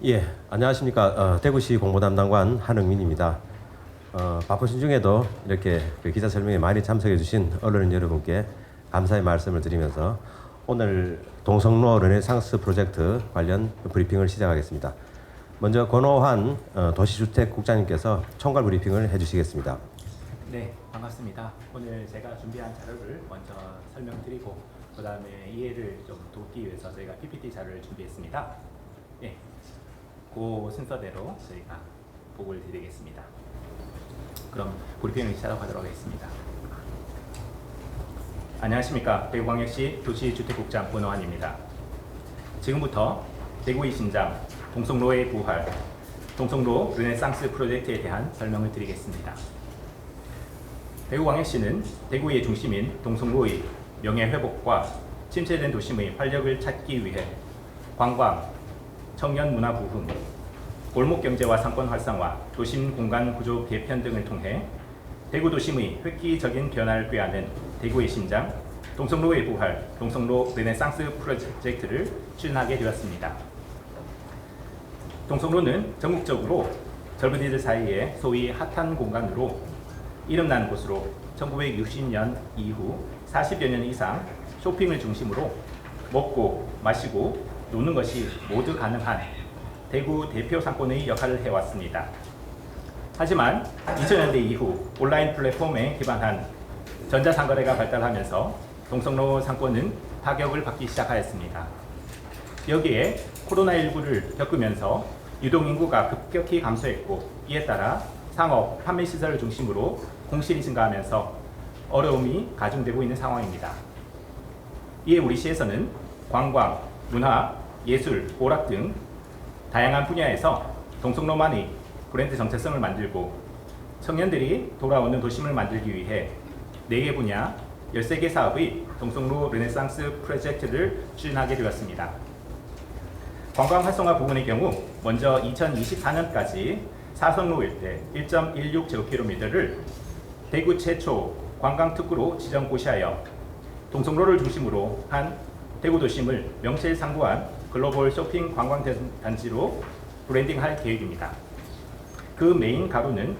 예, 안녕하십니까. 대구시 공보담당관 한흥민입니다. 바쁘신 중에도 이렇게 기자 설명에 많이 참석해 주신 언론인 여러분께 감사의 말씀을 드리면서 오늘 동성로 르네상스 프로젝트 관련 브리핑을 시작하겠습니다. 먼저 권오환 도시주택국장님께서 총괄 브리핑을 해주시겠습니다. 네, 반갑습니다. 오늘 제가 준비한 자료를 먼저 설명드리고 그 다음에 이해를 좀 돕기 위해서 저희가 PPT 자료를 준비했습니다. 예, 그 순서대로 저희가 보고를 드리겠습니다. 그럼 브리핑을 시작하도록 하겠습니다. 안녕하십니까. 대구광역시 도시주택국장 권오환입니다. 지금부터 대구의 신장, 동성로의 부활, 동성로 르네상스 프로젝트에 대한 설명을 드리겠습니다. 대구광역시는 대구의 중심인 동성로의 명예회복과 침체된 도심의 활력을 찾기 위해 관광, 청년 문화 부흥, 골목경제와 상권 활성화, 도심 공간 구조 개편 등을 통해 대구 도심의 획기적인 변화를 꾀하는 대구의 심장, 동성로의 부활, 동성로 르네상스 프로젝트를 추진하게 되었습니다. 동성로는 전국적으로 젊은이들 사이에 소위 핫한 공간으로 이름난 곳으로 1960년 이후 40여 년 이상 쇼핑을 중심으로 먹고 마시고 노는 것이 모두 가능한 대구 대표 상권의 역할을 해왔습니다. 하지만 2000년대 이후 온라인 플랫폼에 기반한 전자상거래가 발달하면서 동성로 상권은 타격을 받기 시작하였습니다. 여기에 코로나19를 겪으면서 유동인구가 급격히 감소했고 이에 따라 상업, 판매시설을 중심으로 공실이 증가하면서 어려움이 가중되고 있는 상황입니다. 이에 우리 시에서는 관광, 문화, 예술, 오락 등 다양한 분야에서 동성로만의 브랜드 정체성을 만들고 청년들이 돌아오는 도심을 만들기 위해 4개 분야, 13개 사업의 동성로 르네상스 프로젝트를 추진하게 되었습니다. 관광 활성화 부분의 경우 먼저 2024년까지 사선로 일대 1.16제곱킬로미터를 대구 최초 관광특구로 지정 고시하여 동성로를 중심으로 한 대구 도심을 명실상부한 글로벌 쇼핑 관광단지로 브랜딩할 계획입니다. 그 메인 가로인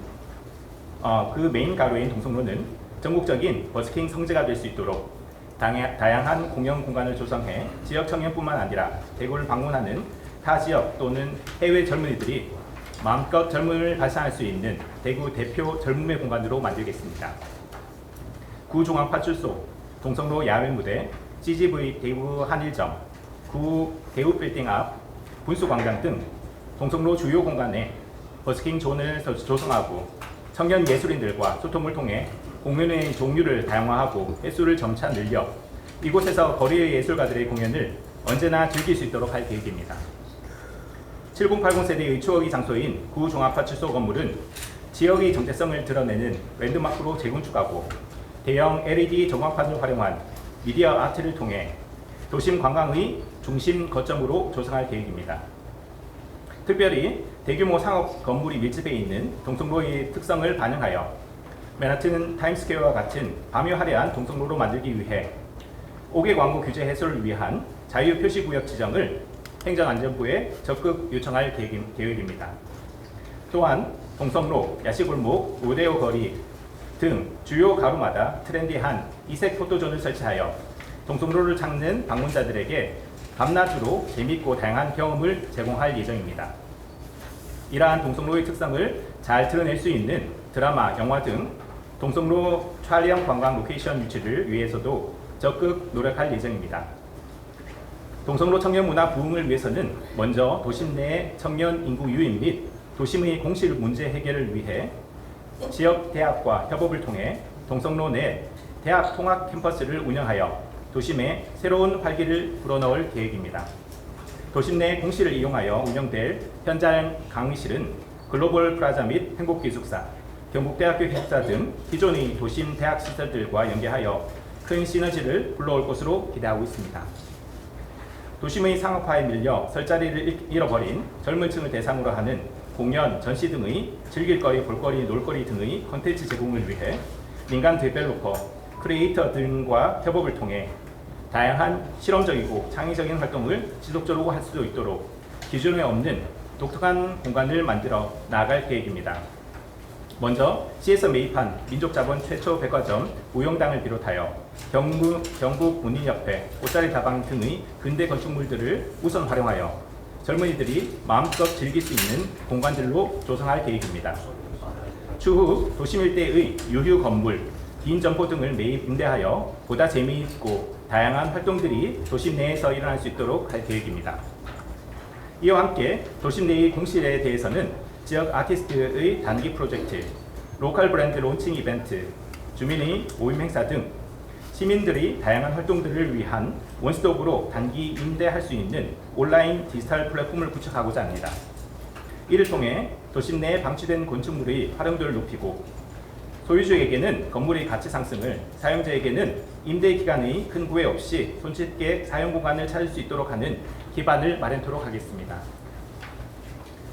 동성로는 전국적인 버스킹 성지가 될 수 있도록 다양한 공연 공간을 조성해 지역 청년뿐만 아니라 대구를 방문하는 타 지역 또는 해외 젊은이들이 마음껏 젊음을 발산할 수 있는 대구 대표 젊음의 공간으로 만들겠습니다. 구종합파출소, 동성로 야외무대, CGV 대구 한일점, 구 대우빌딩 앞 분수광장 등 동성로 주요 공간에 버스킹 존을 조성하고 청년 예술인들과 소통을 통해 공연의 종류를 다양화하고 횟수를 점차 늘려 이곳에서 거리의 예술가들의 공연을 언제나 즐길 수 있도록 할 계획입니다. 7080 세대의 추억의 장소인 구종합파출소 건물은 지역의 정체성을 드러내는 랜드마크로 재건축하고 대형 LED 전광판을 활용한 미디어 아트를 통해 도심 관광의 중심 거점으로 조성할 계획입니다. 특별히 대규모 상업 건물이 밀집해 있는 동성로의 특성을 반영하여 맨하튼 타임스퀘어와 같은 밤이 화려한 동성로로 만들기 위해 5개 광고 규제 해소를 위한 자유표시구역 지정을 행정안전부에 적극 요청할 계획입니다. 또한 동성로, 야시골목, 로데오 거리 등 주요 가로마다 트렌디한 이색 포토존을 설치하여 동성로를 찾는 방문자들에게 밤낮으로 재밌고 다양한 경험을 제공할 예정입니다. 이러한 동성로의 특성을 잘 드러낼 수 있는 드라마, 영화 등 동성로 촬영 관광 로케이션 유치를 위해서도 적극 노력할 예정입니다. 동성로 청년 문화 부흥을 위해서는 먼저 도심 내 청년 인구 유입 및 도심의 공실 문제 해결을 위해 지역 대학과 협업을 통해 동성로 내 대학 통합 캠퍼스를 운영하여 도심에 새로운 활기를 불어넣을 계획입니다. 도심 내 공실을 이용하여 운영될 현장 강의실은 글로벌 프라자 및 행복기숙사, 경북대학교 기숙사 등 기존의 도심 대학 시설들과 연계하여 큰 시너지를 불러올 것으로 기대하고 있습니다. 도심의 상업화에 밀려 설 자리를 잃어버린 젊은 층을 대상으로 하는 공연, 전시 등의 즐길거리, 볼거리, 놀거리 등의 콘텐츠 제공을 위해 민간 데벨로퍼, 크리에이터 등과 협업을 통해 다양한 실험적이고 창의적인 활동을 지속적으로 할 수 있도록 기존에 없는 독특한 공간을 만들어 나아갈 계획입니다. 먼저 시에서 매입한 민족자본 최초 백화점 우영당을 비롯하여 경북 문인협회, 옷자리 다방 등의 근대 건축물들을 우선 활용하여 젊은이들이 마음껏 즐길 수 있는 공간들로 조성할 계획입니다. 추후 도심 일대의 유휴 건물, 긴 점포 등을 매입 임대하여 보다 재미있고 다양한 활동들이 도심 내에서 일어날 수 있도록 할 계획입니다. 이와 함께 도심 내의 공실에 대해서는 지역 아티스트의 단기 프로젝트, 로컬 브랜드 론칭 이벤트, 주민의 모임 행사 등 시민들이 다양한 활동들을 위한 원스톱으로 단기 임대할 수 있는 온라인 디지털 플랫폼을 구축하고자 합니다. 이를 통해 도심 내에 방치된 건축물의 활용도를 높이고 소유주에게는 건물의 가치 상승을, 사용자에게는 임대 기간의 큰 구애 없이 손쉽게 사용 공간을 찾을 수 있도록 하는 기반을 마련토록 하겠습니다.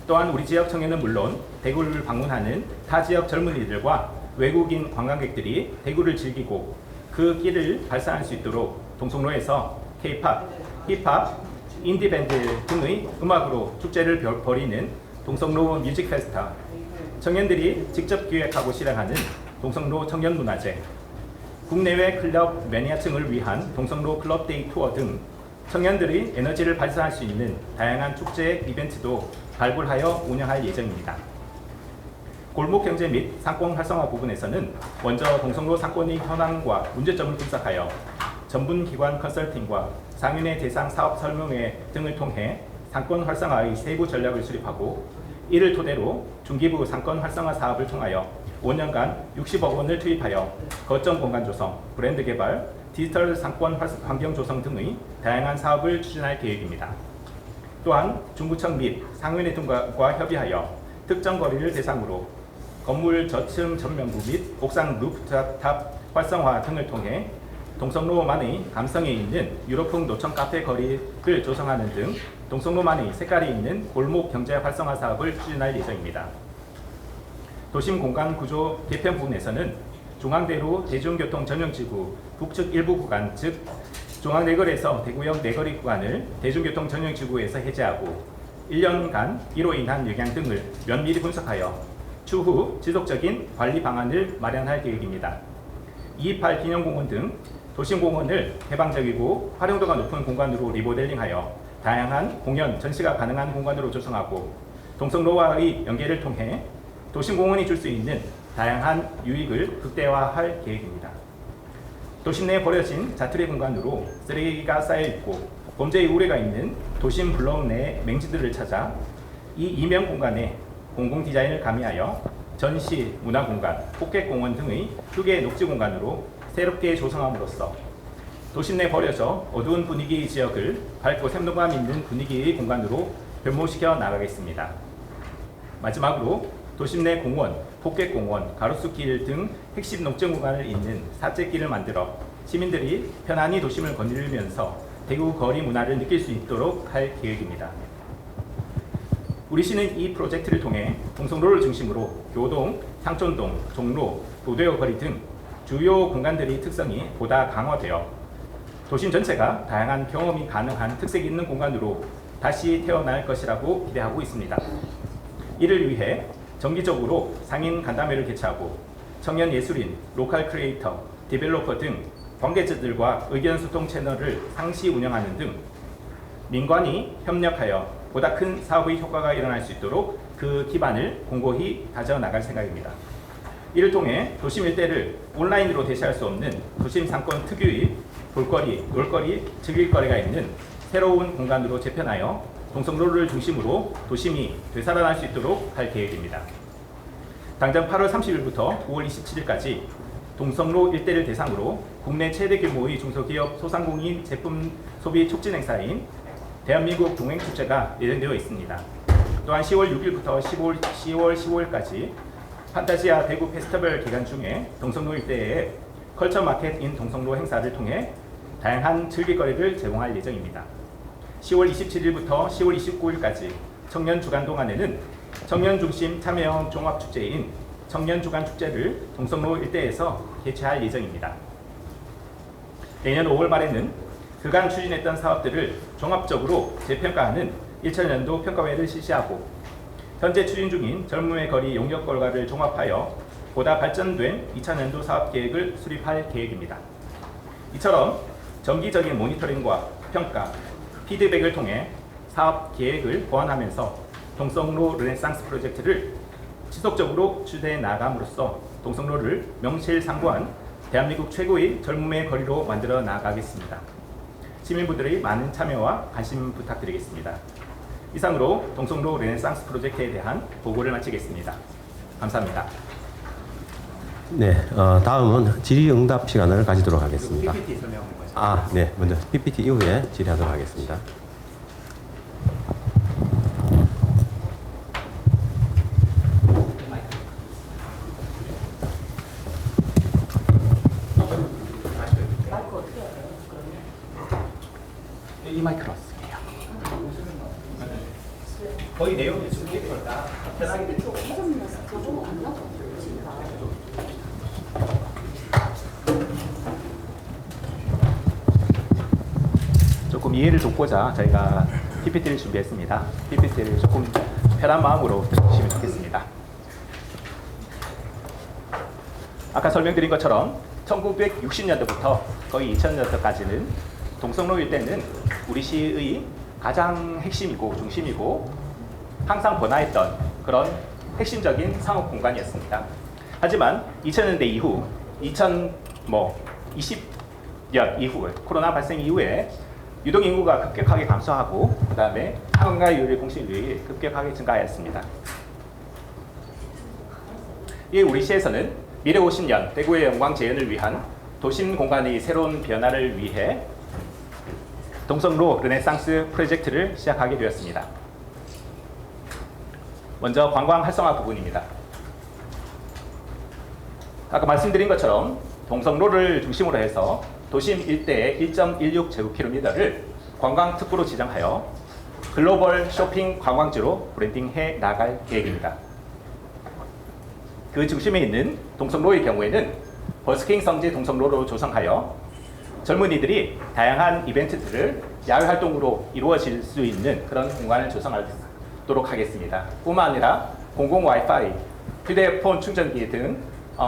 또한 우리 지역 청년은 물론 대구를 방문하는 타 지역 젊은이들과 외국인 관광객들이 대구를 즐기고 그 길을 발산할 수 있도록 동성로에서 K-팝, 힙합, 인디밴드 등의 음악으로 축제를 벌이는 동성로 뮤직 페스타, 청년들이 직접 기획하고 실행하는 동성로 청년문화제, 국내외 클럽 매니아층을 위한 동성로 클럽데이 투어 등 청년들이 에너지를 발산할 수 있는 다양한 축제 이벤트도 발굴하여 운영할 예정입니다. 골목 경제 및 상권 활성화 부분에서는 먼저 동성로 상권의 현황과 문제점을 분석하여 전문 기관 컨설팅과 상인의 대상 사업 설명회 등을 통해 상권 활성화의 세부 전략을 수립하고 이를 토대로 중기부 상권 활성화 사업을 통하여 5년간 60억 원을 투입하여 거점 공간 조성, 브랜드 개발, 디지털 상권 환경 조성 등의 다양한 사업을 추진할 계획입니다. 또한 중구청 및 상인회 등과 협의하여 특정 거리를 대상으로 건물 저층 전면부 및 옥상 루프탑 활성화 등을 통해 동성로만의 감성에 있는 유럽풍 노천 카페 거리를 조성하는 등 동성로만의 색깔이 있는 골목 경제 활성화 사업을 추진할 예정입니다. 도심 공간 구조 개편 부분에서는 중앙대로 대중교통 전용지구 북측 일부 구간, 즉 중앙내거리에서 대구역 내거리 구간을 대중교통 전용지구에서 해제하고 1년간 이로 인한 영향 등을 면밀히 분석하여 추후 지속적인 관리 방안을 마련할 계획입니다. 228 기념공원 등 도심공원을 개방적이고 활용도가 높은 공간으로 리모델링하여 다양한 공연, 전시가 가능한 공간으로 조성하고 동성로와의 연계를 통해 도심공원이 줄 수 있는 다양한 유익을 극대화할 계획입니다. 도심 내에 버려진 자투리 공간으로 쓰레기가 쌓여있고 범죄의 우려가 있는 도심 블록 내 맹지들을 찾아 이 이면 공간에 공공 디자인을 가미하여 전시, 문화공간, 포켓공원 등의 휴게 녹지 공간으로 새롭게 조성함으로써 도심 내 버려져 어두운 분위기의 지역을 밝고 생동감 있는 분위기의 공간으로 변모시켜 나가겠습니다. 마지막으로 도심 내 공원, 포켓공원, 가로수길 등 핵심 녹지 공간을 잇는 사채길을 만들어 시민들이 편안히 도심을 거닐면서 대구 거리 문화를 느낄 수 있도록 할 계획입니다. 우리 시는 이 프로젝트를 통해 동성로를 중심으로 교동, 상촌동, 종로, 도대어 거리 등 주요 공간들의 특성이 보다 강화되어 도심 전체가 다양한 경험이 가능한 특색 있는 공간으로 다시 태어날 것이라고 기대하고 있습니다. 이를 위해 정기적으로 상인 간담회를 개최하고 청년 예술인, 로컬 크리에이터, 디벨로퍼 등 관계자들과 의견 소통 채널을 상시 운영하는 등 민관이 협력하여 보다 큰 사업의 효과가 일어날 수 있도록 그 기반을 공고히 다져나갈 생각입니다. 이를 통해 도심 일대를 온라인으로 대체할 수 없는 도심 상권 특유의 볼거리, 놀거리, 즐길거리가 있는 새로운 공간으로 재편하여 동성로를 중심으로 도심이 되살아날 수 있도록 할 계획입니다. 당장 8월 30일부터 9월 27일까지 동성로 일대를 대상으로 국내 최대 규모의 중소기업 소상공인 제품 소비 촉진 행사인 대한민국 동행축제가 예정되어 있습니다. 또한 10월 6일부터 10월 15일까지 판타지아 대구 페스티벌 기간 중에 동성로 일대에 컬처 마켓 인 동성로 행사를 통해 다양한 즐길거리를 제공할 예정입니다. 10월 27일부터 10월 29일까지 청년 주간 동안에는 청년 중심 참여형 종합축제인 청년 주간 축제를 동성로 일대에서 개최할 예정입니다. 내년 5월 말에는 그간 추진했던 사업들을 종합적으로 재평가하는 2000년도 평가회를 실시하고 현재 추진 중인 젊음의 거리 용역 결과를 종합하여 보다 발전된 2000년도 사업 계획을 수립할 계획입니다. 이처럼 정기적인 모니터링과 평가, 피드백을 통해 사업 계획을 보완하면서 동성로 르네상스 프로젝트를 지속적으로 추진해 나감으로써 동성로를 명실상부한 대한민국 최고의 젊음의 거리로 만들어 나가겠습니다. 시민분들의 많은 참여와 관심 부탁드리겠습니다. 이상으로 동성로 르네상스 프로젝트에 대한 보고를 마치겠습니다. 감사합니다. 네, 다음은 질의응답 시간을 가지도록 하겠습니다. PPT 설명하는 거죠. 네, 먼저 PPT 이후에 질의하도록 하겠습니다. 이 마이크로 쓸게요. 거의 내용이 준비된 거다. 편하게 조금 이해를 돕고자 저희가 PPT를 준비했습니다. PPT를 조금 편한 마음으로 들으시면 좋겠습니다. 아까 설명드린 것처럼 1960년도부터 거의 2000년도까지는 동성로 일대는 우리 시의 가장 핵심이고 중심이고 항상 번화했던 그런 핵심적인 상업 공간이었습니다. 하지만 2000년대 이후 2020년 이후 코로나 발생 이후에 유동 인구가 급격하게 감소하고 그 다음에 한강가율의 공실률이 급격하게 증가하였습니다. 이 우리 시에서는 미래 50년 대구의 영광 재현을 위한 도심 공간의 새로운 변화를 위해 동성로 르네상스 프로젝트를 시작하게 되었습니다. 먼저 관광 활성화 부분입니다. 아까 말씀드린 것처럼 동성로를 중심으로 해서 도심 일대의 1.16제곱킬로미터를 관광 특구로 지정하여 글로벌 쇼핑 관광지로 브랜딩해 나갈 계획입니다. 그 중심에 있는 동성로의 경우에는 버스킹 성지 동성로로 조성하여 젊은이들이 다양한 이벤트들을 야외 활동으로 이루어질 수 있는 그런 공간을 조성하도록 하겠습니다. 뿐만 아니라 공공 와이파이, 휴대폰 충전기 등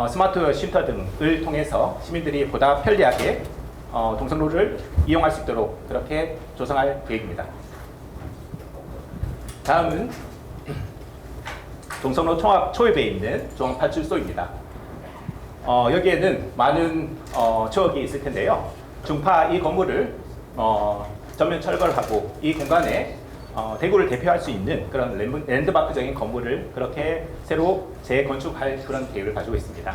스마트 쉼터 등을 통해서 시민들이 보다 편리하게 동성로를 이용할 수 있도록 그렇게 조성할 계획입니다. 다음은 동성로 초입에 있는 종합파출소입니다. 여기에는 많은 추억이 있을 텐데요. 중파 이 건물을 전면 철거하고 이 공간에 대구를 대표할 수 있는 그런 랜드마크적인 건물을 그렇게 새로 재건축할 그런 계획을 가지고 있습니다.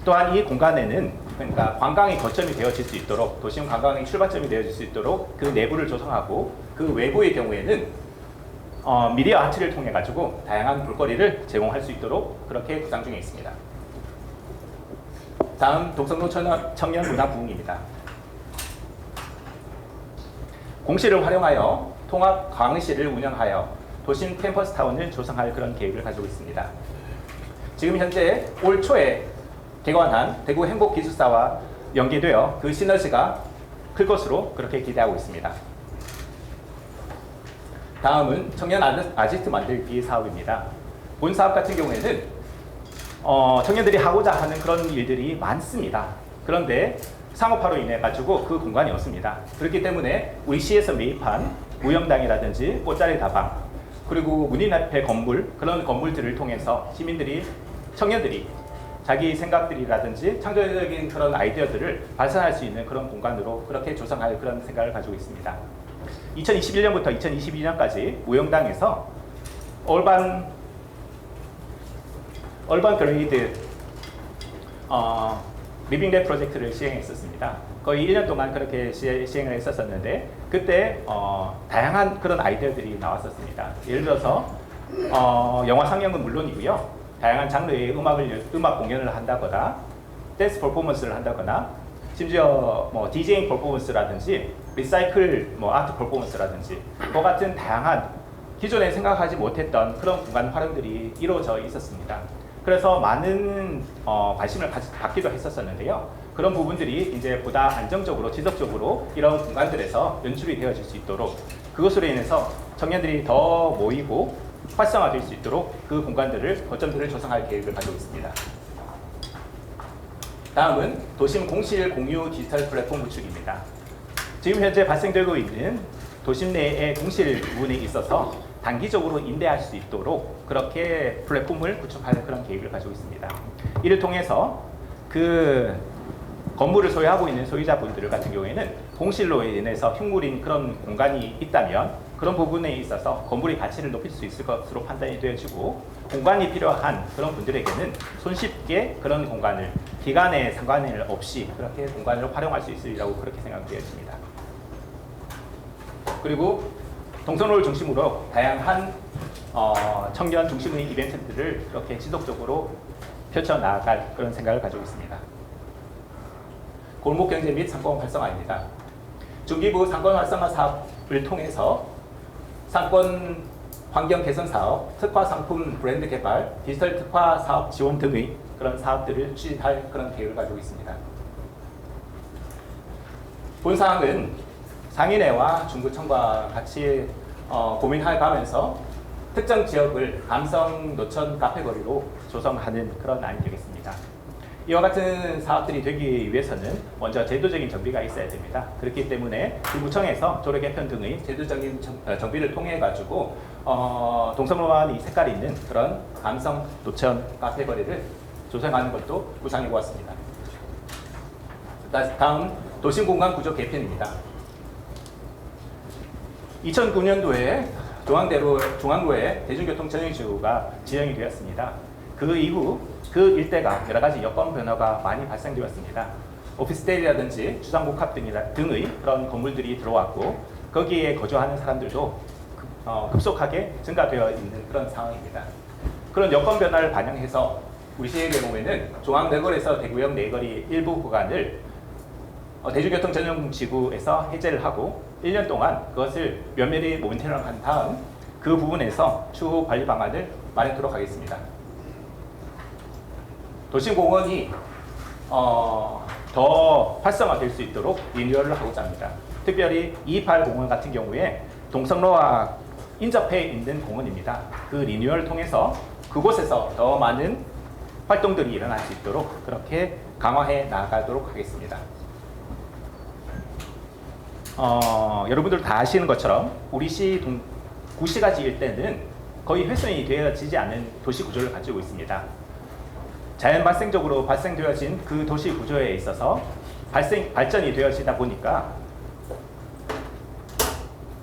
또한 이 공간에는 그러니까 관광의 거점이 되어질 수 있도록 도심 관광의 출발점이 되어질 수 있도록 그 내부를 조성하고 그 외부의 경우에는 미디어 아트를 통해 가지고 다양한 볼거리를 제공할 수 있도록 그렇게 구상 중에 있습니다. 다음 동성로 청년 문화 부흥입니다. 공시를 활용하여 통합 강의실을 운영하여 도심 캠퍼스 타운을 조성할 그런 계획을 가지고 있습니다. 지금 현재 올 초에 개관한 대구 행복기술사와 연계되어 그 시너지가 클 것으로 그렇게 기대하고 있습니다. 다음은 청년 아지트 만들기 사업입니다. 본 사업 같은 경우에는 청년들이 하고자 하는 그런 일들이 많습니다. 그런데 상업화로 인해 가지고 그 공간이 없습니다. 그렇기 때문에 우리 시에서 매입한 무영당이라든지 꽃자리 다방 그리고 문인 앞에 건물 그런 건물들을 통해서 청년들이 자기 생각들이라든지 창조적인 그런 아이디어들을 발산할 수 있는 그런 공간으로 그렇게 조성할 그런 생각을 가지고 있습니다. 2021년부터 2022년까지 무영당에서 얼반 그레이드 리빙랩 프로젝트를 시행했었습니다. 거의 1년 동안 그렇게 시행을 했었는데 그때 다양한 그런 아이디어들이 나왔었습니다. 예를 들어서 영화 상영은 물론이고요. 다양한 장르의 음악 공연을 한다거나 댄스 퍼포먼스를 한다거나 심지어 디제잉 퍼포먼스라든지 리사이클 아트 퍼포먼스라든지 그와 같은 다양한 기존에 생각하지 못했던 그런 공간 활용들이 이루어져 있었습니다. 그래서 많은 관심을 받기도 했었는데요. 그런 부분들이 이제 보다 안정적으로 지속적으로 이런 공간들에서 연출이 되어질 수 있도록 그것으로 인해서 청년들이 더 모이고 활성화될 수 있도록 그 공간들을 거점들을 조성할 계획을 가지고 있습니다. 다음은 도심 공실 공유 디지털 플랫폼 구축입니다. 지금 현재 발생되고 있는 도심 내의 공실 부분에 있어서 단기적으로 임대할 수 있도록 그렇게 플랫폼을 구축할 그런 계획을 가지고 있습니다. 이를 통해서 그 건물을 소유하고 있는 소유자분들 같은 경우에는 공실로 인해서 흉물인 그런 공간이 있다면 그런 부분에 있어서 건물의 가치를 높일 수 있을 것으로 판단이 되어지고, 공간이 필요한 그런 분들에게는 손쉽게 그런 공간을 기간에 상관을 없이 그렇게 공간을 활용할 수 있으리라고 그렇게 생각되어집니다. 그리고 동성로를 중심으로 다양한 청년 중심의 이벤트들을 그렇게 지속적으로 펼쳐나갈 그런 생각을 가지고 있습니다. 골목경제 및 상권 활성화입니다. 중기부 상권 활성화 사업을 통해서 상권 환경 개선 사업, 특화 상품 브랜드 개발, 디지털 특화 사업 지원 등의 그런 사업들을 추진할 그런 계획을 가지고 있습니다. 본 사항은 상인회와 중구청과 같이 고민해 가면서 특정 지역을 감성 노천 카페거리로 조성하는 그런 안이 되겠습니다. 이와 같은 사업들이 되기 위해서는 먼저 제도적인 정비가 있어야 됩니다. 그렇기 때문에 구청에서 도로 개편 등의 제도적인 정비를 통해 가지고 동성로와 색깔이 있는 그런 감성 노천 카페 거리를 조성하는 것도 구상해 보았습니다. 다음 도심공간 구조 개편입니다. 2009년도에 중앙로에 대중교통 전용지구가 지정이 되었습니다. 그 이후 그 일대가 여러 가지 여건 변화가 많이 발생되었습니다. 오피스텔이라든지 주상복합 등의 그런 건물들이 들어왔고, 거기에 거주하는 사람들도 급속하게 증가되어 있는 그런 상황입니다. 그런 여건 변화를 반영해서 우리 시의 경우에는 중앙내거리에서 대구역 내거리 일부 구간을 대중교통 전용지구에서 해제를 하고 1년 동안 그것을 면밀히 모니터링한 다음 그 부분에서 추후 관리 방안을 마련토록 하겠습니다. 도심공원이 더 활성화될 수 있도록 리뉴얼을 하고자 합니다. 특별히 228공원 같은 경우에 동성로와 인접해 있는 공원입니다. 그 리뉴얼을 통해서 그곳에서 더 많은 활동들이 일어날 수 있도록 그렇게 강화해 나가도록 하겠습니다. 여러분들 다 아시는 것처럼 우리 시 구시가지 일대는 거의 훼손이 되어지지 않은 도시 구조를 가지고 있습니다. 자연 발생적으로 발생되어진 그 도시 구조에 있어서 발전이 되어지다 보니까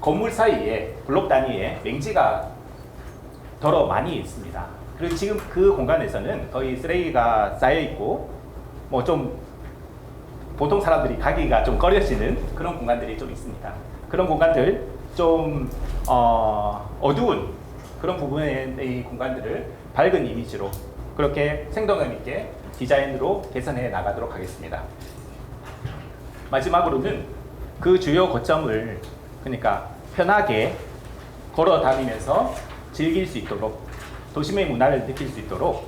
건물 사이에 블록 단위에 맹지가 더러 많이 있습니다. 그리고 지금 그 공간에서는 거의 쓰레기가 쌓여 있고 뭐 좀 보통 사람들이 가기가 좀 꺼려지는 그런 공간들이 좀 있습니다. 그런 공간들 좀 어두운 그런 부분의 공간들을 밝은 이미지로 그렇게 생동감 있게 디자인으로 개선해 나가도록 하겠습니다. 마지막으로는 그 주요 거점을 그러니까 편하게 걸어 다니면서 즐길 수 있도록 도심의 문화를 느낄 수 있도록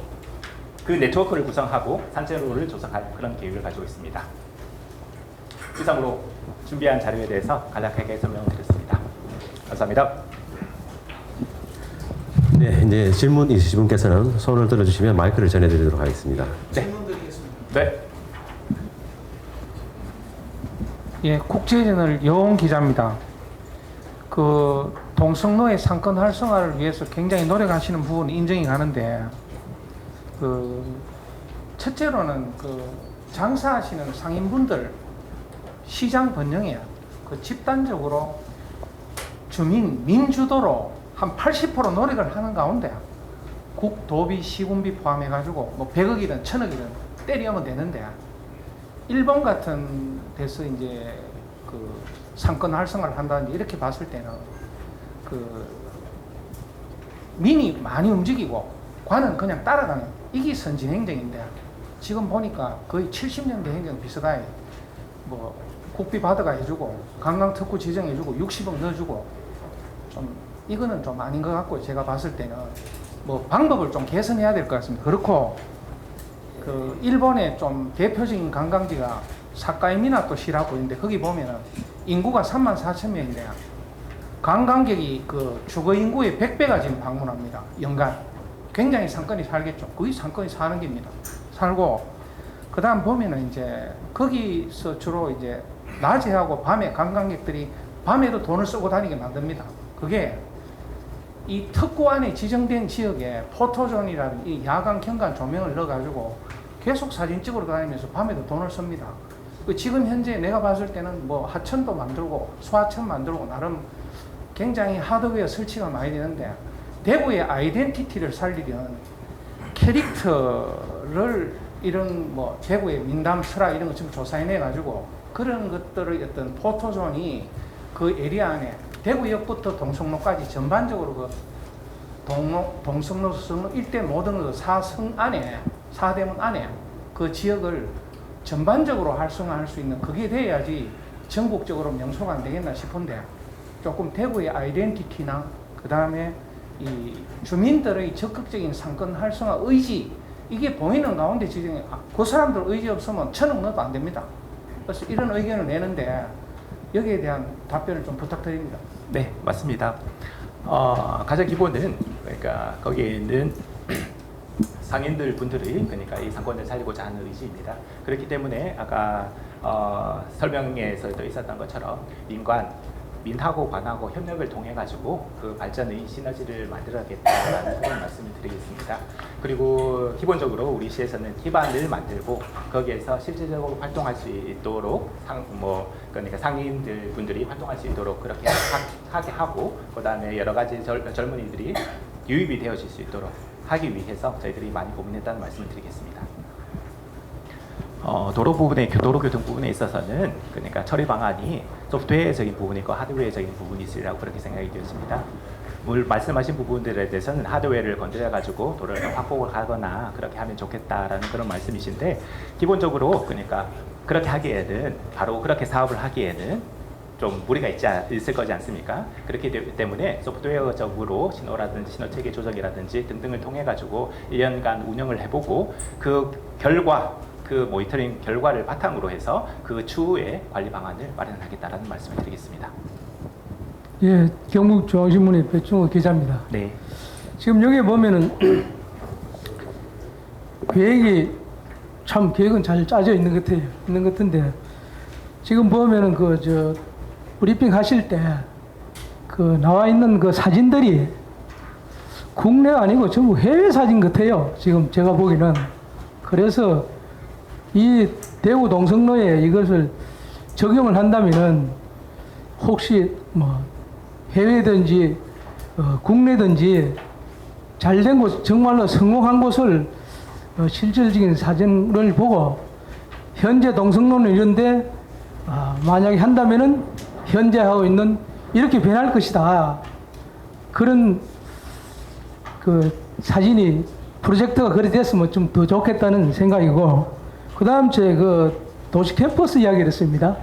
그 네트워크를 구성하고 산책로를 조성할 그런 계획을 가지고 있습니다. 이상으로 준비한 자료에 대해서 간략하게 설명을 드렸습니다. 감사합니다. 네, 이제 질문 있으신 분께서는 손을 들어주시면 마이크를 전해드리도록 하겠습니다. 네. 질문 드리겠습니다. 네. 예, 국제저널 여원 기자입니다. 그 동성로의 상권 활성화를 위해서 굉장히 노력하시는 부분이 인정이 가는데, 그 첫째로는 그 장사하시는 상인분들 시장 번영에 그 집단적으로 민주도로 한 80% 노력을 하는 가운데 국, 도비, 시군비 포함해가지고 뭐 100억이든 1000억이든 때리면 되는데, 일본 같은 데서 이제 그 상권 활성화를 한다든지 이렇게 봤을 때는 그 민이 많이 움직이고 관은 그냥 따라가는 이게 선진 행정인데, 지금 보니까 거의 70년대 행정 비슷하게 뭐 국비 받아가 해주고 관광특구 지정해주고 60억 넣어주고 좀 이거는 좀 아닌 것 같고, 제가 봤을 때는 뭐 방법을 좀 개선해야 될 것 같습니다. 그렇고 그 일본의 좀 대표적인 관광지가 사카이미나토시라고 있는데, 거기 보면은 인구가 34,000명인데 관광객이 그 주거 인구의 100배가 지금 방문합니다. 연간. 굉장히 상권이 살겠죠. 거의 상권이 사는 겁니다. 살고 그 다음 보면은 이제 거기서 주로 이제 낮에 하고 밤에 관광객들이 밤에도 돈을 쓰고 다니게 만듭니다. 그게 이 특구 안에 지정된 지역에 포토존이라는 이 야간 경관 조명을 넣어가지고 계속 사진 찍으러 다니면서 밤에도 돈을 씁니다. 지금 현재 내가 봤을 때는 뭐 하천도 만들고 소하천 만들고 나름 굉장히 하드웨어 설치가 많이 되는데 대구의 아이덴티티를 살리려는 캐릭터를 이런 뭐 대구의 민담 설화 이런 거 좀 조사해내 가지고 그런 것들의 어떤 포토존이 그 에리아 안에 대구역부터 동성로까지 전반적으로 그 동성로 일대 모든 그 사성 안에 사대문 안에 그 지역을 전반적으로 활성화할 수 있는 그게 돼야지 전국적으로 명소가 안 되겠나 싶은데 조금 대구의 아이덴티티나 그 다음에 이 주민들의 적극적인 상권 활성화 의지 이게 보이는 가운데 지정에 그 사람들 의지 없으면 천억 넣어도 안 됩니다. 그래서 이런 의견을 내는데 여기에 대한 답변을 좀 부탁드립니다. 네, 맞습니다. 가장 기본은 그러니까 거기에 있는 상인들 분들이 그러니까 이 상권을 살리고자 하는 의지입니다. 그렇기 때문에 아까 설명에서도 있었던 것처럼 민하고 관하고 협력을 통해 가지고 그 발전의 시너지를 만들어야겠다라는 그런 말씀을 드리겠습니다. 그리고 기본적으로 우리 시에서는 기반을 만들고 거기에서 실질적으로 활동할 수 있도록 그러니까 상인들 분들이 활동할 수 있도록 그렇게 하게 하고 그다음에 여러 가지 젊은이들이 유입이 되어질 수 있도록 하기 위해서 저희들이 많이 고민했다는 말씀을 드리겠습니다. 도로 부분에 도로 교통 부분에 있어서는 그러니까 처리 방안이 소프트웨어적인 부분이 있고 하드웨어적인 부분이 있으리라고 그렇게 생각이 되었습니다. 말씀하신 부분들에 대해서는 하드웨어를 건드려 가지고 도로를 확보를 하거나 그렇게 하면 좋겠다라는 그런 말씀이신데 기본적으로 그러니까 그렇게 하기에는 바로 그렇게 사업을 하기에는 좀 무리가 있을 거지 않습니까? 그렇기 때문에 소프트웨어적으로 신호라든지 신호체계 조정이라든지 등등을 통해 가지고 1년간 운영을 해보고 그 결과 그 모니터링 결과를 바탕으로 해서 그 추후에 관리 방안을 마련하겠다라는 말씀을 드리겠습니다. 예, 경북중앙신문의 배충호 기자입니다. 네. 지금 여기 보면은 계획이 참 계획은 잘 짜져 있는 것 같은데 지금 보면은 브리핑 하실 때 그 나와 있는 그 사진들이 국내가 아니고 전부 해외 사진 같아요. 지금 제가 보기는. 그래서 이 대구 동성로에 이것을 적용을 한다면은 혹시 뭐 해외든지 국내든지 잘된 곳, 정말로 성공한 곳을 실질적인 사진을 보고 현재 동성로는 이런데 만약에 한다면은 현재 하고 있는 이렇게 변할 것이다. 그런 그 사진이 프로젝트가 그리 됐으면 좀 더 좋겠다는 생각이고 그 다음 제 도시 캠퍼스 이야기를 했습니다.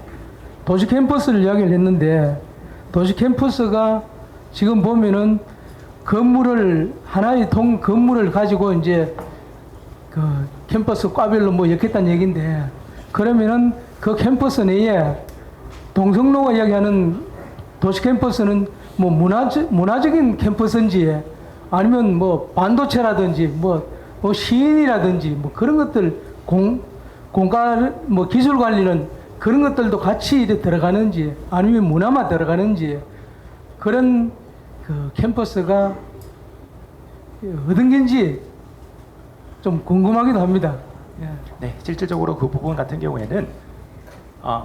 도시 캠퍼스를 이야기를 했는데 도시 캠퍼스가 지금 보면은 하나의 건물을 가지고 이제 그 캠퍼스 과별로 뭐 엮겠다는 얘기인데 그러면은 그 캠퍼스 내에 동성로가 이야기하는 도시 캠퍼스는 뭐 문화적인 캠퍼스인지 아니면 뭐 반도체라든지 뭐 시인이라든지 뭐 그런 것들 공간 뭐 기술 관리는 그런 것들도 같이 들어가는지 아니면 문화만 들어가는지 그런 그 캠퍼스가 어떤 건지 좀 궁금하기도 합니다. 예. 네, 실질적으로 그 부분 같은 경우에는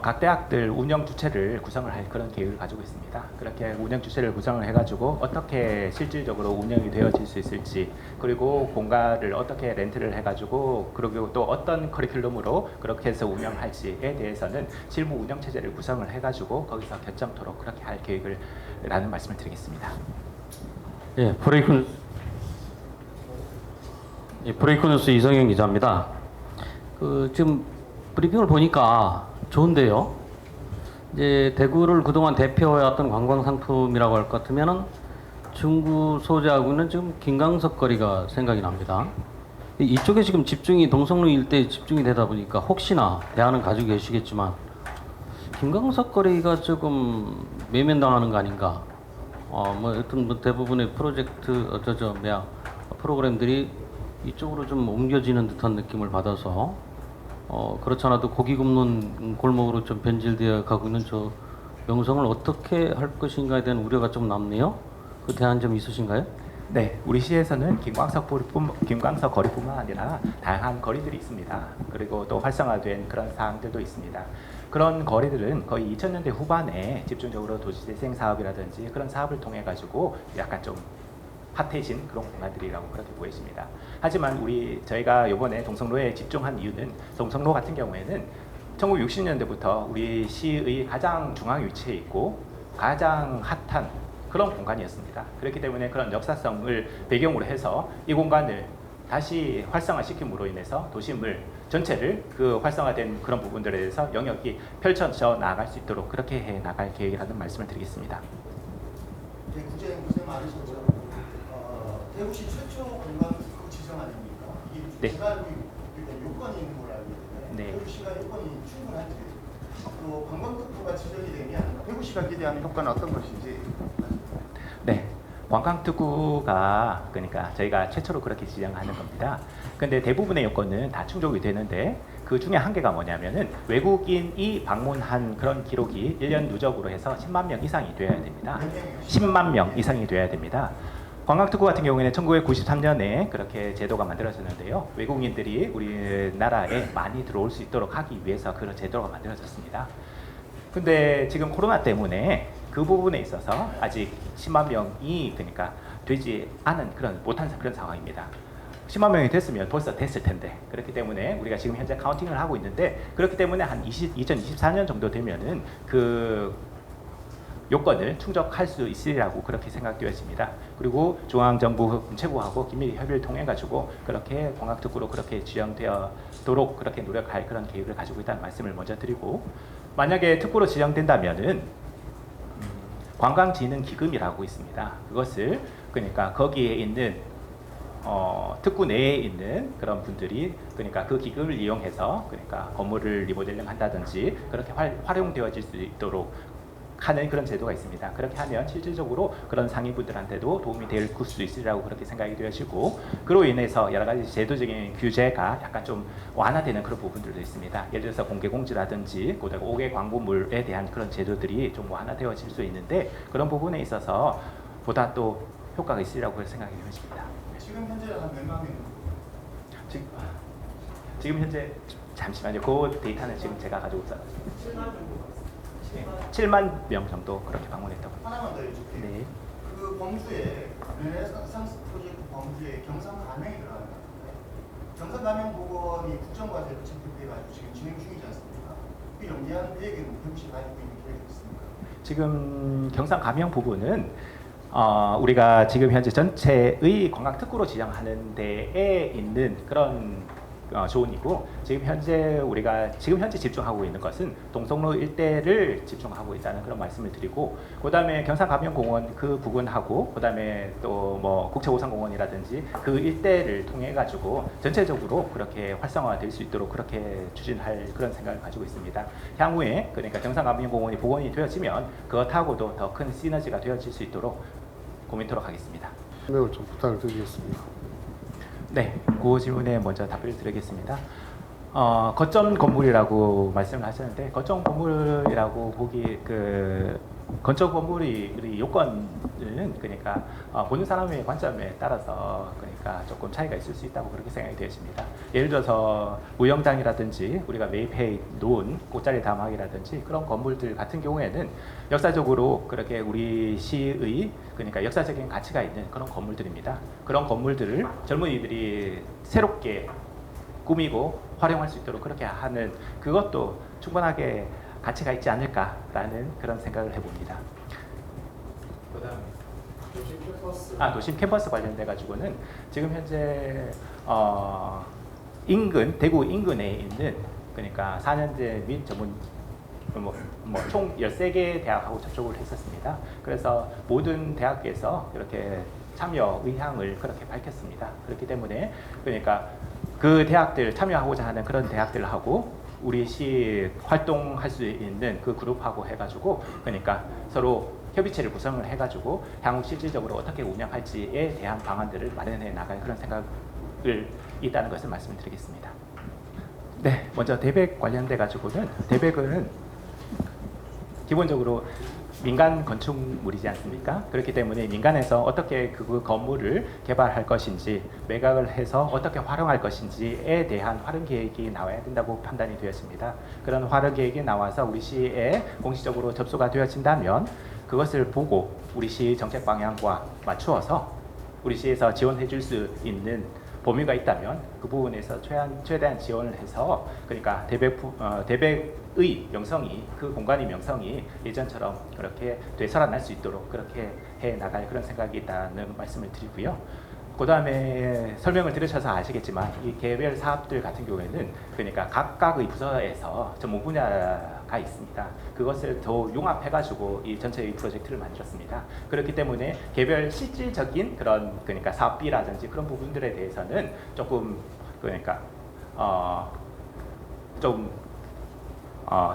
각 대학들 운영 주체를 구성을 할 그런 계획을 가지고 있습니다. 그렇게 운영 주체를 구성을 해가지고 어떻게 실질적으로 운영이 되어질 수 있을지 그리고 공간을 어떻게 렌트를 해가지고 그리고 또 어떤 커리큘럼으로 그렇게 해서 운영할지에 대해서는 실무 운영 체제를 구성을 해가지고 거기서 결정토록 그렇게 할 계획을 라는 말씀을 드리겠습니다. 예, 브레이크 뉴스 이성현 기자입니다. 지금 브리핑을 보니까 좋은데요. 이제 대구를 그동안 대표해왔던 관광 상품이라고 할 것 같으면은 중구 소재하고는 지금 김광석 거리가 생각이 납니다. 이쪽에 지금 동성로 일대에 집중이 되다 보니까 혹시나 대안은 가지고 계시겠지만 김광석 거리가 조금 외면당하는 거 아닌가 뭐 여튼 뭐 대부분의 프로젝트 프로그램들이 이쪽으로 좀 옮겨지는 듯한 느낌을 받아서 그렇지 않아도 고기 굽는 골목으로 좀 변질되어 가고 있는 저 명성을 어떻게 할 것인가에 대한 우려가 좀 남네요. 그 대안 좀 있으신가요? 네, 우리 시에서는 김광석 거리뿐만 아니라 다양한 거리들이 있습니다. 그리고 또 활성화된 그런 사항들도 있습니다. 그런 거리들은 거의 2000년대 후반에 집중적으로 도시재생 사업이라든지 그런 사업을 통해 가지고 약간 좀 핫해진 그런 공간들이라고 그렇게 보여집니다. 하지만 저희가 이번에 동성로에 집중한 이유는 동성로 같은 경우에는 1960년대부터 우리 시의 가장 중앙 위치에 있고 가장 핫한 그런 공간이었습니다. 그렇기 때문에 그런 역사성을 배경으로 해서 이 공간을 다시 활성화시킴으로 인해서 도심을 전체를 그 활성화된 그런 부분들에 대해서 영역이 펼쳐져 나갈 수 있도록 그렇게 해 나갈 계획이라는 말씀을 드리겠습니다. 네, 구제 많으셨죠. 대구시 최초 공간 그 지정 아닙니까? 네. 제가 알고 있는 요건이 있는 걸로 알고 있는데 네. 대구시가 요건이 충분한지 또 관광특구가 지정이 되면 대구시가 기대하는 효과는 어떤 것인지. 네, 관광특구가 그러니까 저희가 최초로 그렇게 지정하는 겁니다. 근데 대부분의 요건은 다 충족이 되는데 그 중에 한계가 뭐냐면은 외국인이 방문한 그런 기록이 1년 누적으로 해서 10만 명 이상이 되어야 됩니다. 10만 명 이상이 되어야 됩니다. 관광특구 같은 경우에는 1993년에 그렇게 제도가 만들어졌는데요. 외국인들이 우리나라에 많이 들어올 수 있도록 하기 위해서 그런 제도가 만들어졌습니다. 근데 지금 코로나 때문에 그 부분에 있어서 아직 10만 명이 그러니까 되지 않은 못한 그런 상황입니다. 10만 명이 됐으면 벌써 됐을 텐데 그렇기 때문에 우리가 지금 현재 카운팅을 하고 있는데 그렇기 때문에 한 2024년 정도 되면은 그 요건을 충족할 수 있으리라고 그렇게 생각되어집니다. 그리고 중앙정부 문체부하고 긴밀히 협의를 통해 가지고 그렇게 관광특구로 그렇게 지정되도록 그렇게 노력할 그런 계획을 가지고 있다는 말씀을 먼저 드리고 만약에 특구로 지정된다면은 관광진흥기금이라고 있습니다. 그것을 그러니까 거기에 있는 특구 내에 있는 그런 분들이 그러니까 그 기금을 이용해서 그러니까 건물을 리모델링 한다든지 그렇게 활용되어질 수 있도록 하는 그런 제도가 있습니다. 그렇게 하면 실질적으로 그런 상인분들한테도 도움이 될 수 있으리라고 그렇게 생각이 되어지고 그로 인해서 여러 가지 제도적인 규제가 약간 좀 완화되는 그런 부분들도 있습니다. 예를 들어서 공개공지라든지 그다음에 5개 광고물에 대한 그런 제도들이 좀 완화되어질 수 있는데 그런 부분에 있어서 보다 또 효과가 있으리라고 생각이 되어집니다. 지금 현재 한 몇만 명? 지금 현재 잠시만요. 그 데이터는 지금 제가 가지고 있어요. 7만 명 정도 그렇게 방문했다고. 하나만 더 여쭤볼게요. 네. 그 범주에 르네상스 프로젝트 범주에 경상 가명이 들어가는 것 같은데 경상 가명 보건이 국정과제로 채택돼가지고 지금 진행 중이지 않습니까? 그 연계하는 계획은 대구시 가지고 있는 계획이 있습니까? 지금 경상 가명 부분은 우리가 지금 현재 전체의 관광특구로 지정하는 데에 있는 그런 조언이고 지금 현재 집중하고 있는 것은 동성로 일대를 집중하고 있다는 그런 말씀을 드리고 그다음에 경상가명공원 그 부근하고 그다음에 또 뭐 국채오산공원이라든지 그 일대를 통해 가지고 전체적으로 그렇게 활성화될 수 있도록 그렇게 추진할 그런 생각을 가지고 있습니다. 향후에 그러니까 경상가명공원이 복원이 되어지면 그것하고도 더 큰 시너지가 되어질 수 있도록 고민토록 하겠습니다. 설명을 좀 부탁을 드리겠습니다. 네, 그 질문에 먼저 답변을 드리겠습니다. 거점 건물이라고 말씀을 하셨는데 거점 건물이라고 보기 건축 건물이 우리 요건은 그러니까 보는 사람의 관점에 따라서 그러니까 조금 차이가 있을 수 있다고 그렇게 생각이 되어집니다. 예를 들어서 무형장이라든지 우리가 매입해 놓은 꽃자리 다막이라든지 그런 건물들 같은 경우에는 역사적으로 그렇게 우리 시의 그러니까 역사적인 가치가 있는 그런 건물들입니다. 그런 건물들을 젊은이들이 새롭게 꾸미고 활용할 수 있도록 그렇게 하는 그것도 충분하게 가치가 있지 않을까라는 그런 생각을 해봅니다. 도심 캠퍼스 관련돼 가지고는 지금 현재 대구 인근에 있는 그러니까 4년제 및 전문 총 13개 대학하고 접촉을 했었습니다. 그래서 모든 대학에서 이렇게 참여 의향을 그렇게 밝혔습니다. 그렇기 때문에 그러니까 그 대학들 참여하고자 하는 그런 대학들하고 우리 시 활동할 수 있는 그 그룹하고 해가지고 그러니까 서로 협의체를 구성을 해가지고 향후 실질적으로 어떻게 운영할지에 대한 방안들을 마련해 나갈 그런 생각을 있다는 것을 말씀드리겠습니다. 네, 먼저 대백 관련돼 가지고는 대백은 기본적으로 민간 건축물이지 않습니까? 그렇기 때문에 민간에서 어떻게 그 건물을 개발할 것인지, 매각을 해서 어떻게 활용할 것인지에 대한 활용 계획이 나와야 된다고 판단이 되었습니다. 그런 활용 계획이 나와서 우리 시에 공식적으로 접수가 되어진다면 그것을 보고 우리 시 정책 방향과 맞추어서 우리 시에서 지원해 줄 수 있는 범위가 있다면 그 부분에서 최대한 지원을 해서, 그러니까 대백의 명성이, 그 공간의 명성이 예전처럼 그렇게 되살아날 수 있도록 그렇게 해 나갈 그런 생각이 있다는 말씀을 드리고요. 그 다음에 설명을 들으셔서 아시겠지만 이 개별 사업들 같은 경우에는 그러니까 각각의 부서에서 전문 분야가 있습니다. 그것을 더 융합해가지고 이 전체의 프로젝트를 만들었습니다. 그렇기 때문에 개별 실질적인 그런 그러니까 사업비라든지 그런 부분들에 대해서는 조금 그러니까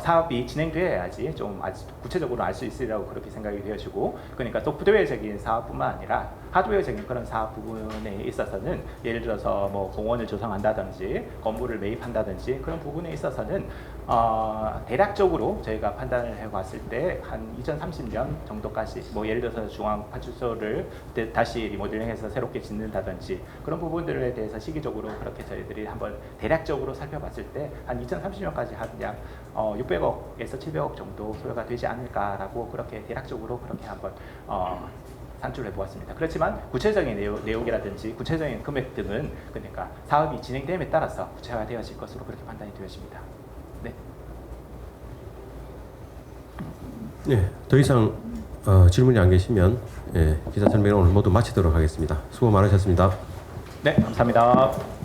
사업이 진행되어야지 좀 구체적으로 알 수 있으리라고 그렇게 생각이 되어지고, 그러니까 소프트웨어적인 사업뿐만 아니라 하드웨어적인 그런 사업 부분에 있어서는 예를 들어서 뭐 공원을 조성한다든지 건물을 매입한다든지 그런 부분에 있어서는 대략적으로 저희가 판단을 해봤을 때 한 2030년 정도까지, 뭐 예를 들어서 중앙파출소를 다시 리모델링해서 새롭게 짓는다든지 그런 부분들에 대해서 시기적으로 그렇게 저희들이 한번 대략적으로 살펴봤을 때 한 2030년까지 약 600억에서 700억 정도 소요가 되지 않을까라고 그렇게 대략적으로 그렇게 한번 산출해 보았습니다. 그렇지만 구체적인 내용이라든지 구체적인 금액 등은 그러니까 사업이 진행됨에 따라서 구체화되어질 것으로 그렇게 판단이 되어집니다. 네. 네, 더 이상 질문이 안 계시면 기자 설명을 오늘 모두 마치도록 하겠습니다. 수고 많으셨습니다. 네, 감사합니다.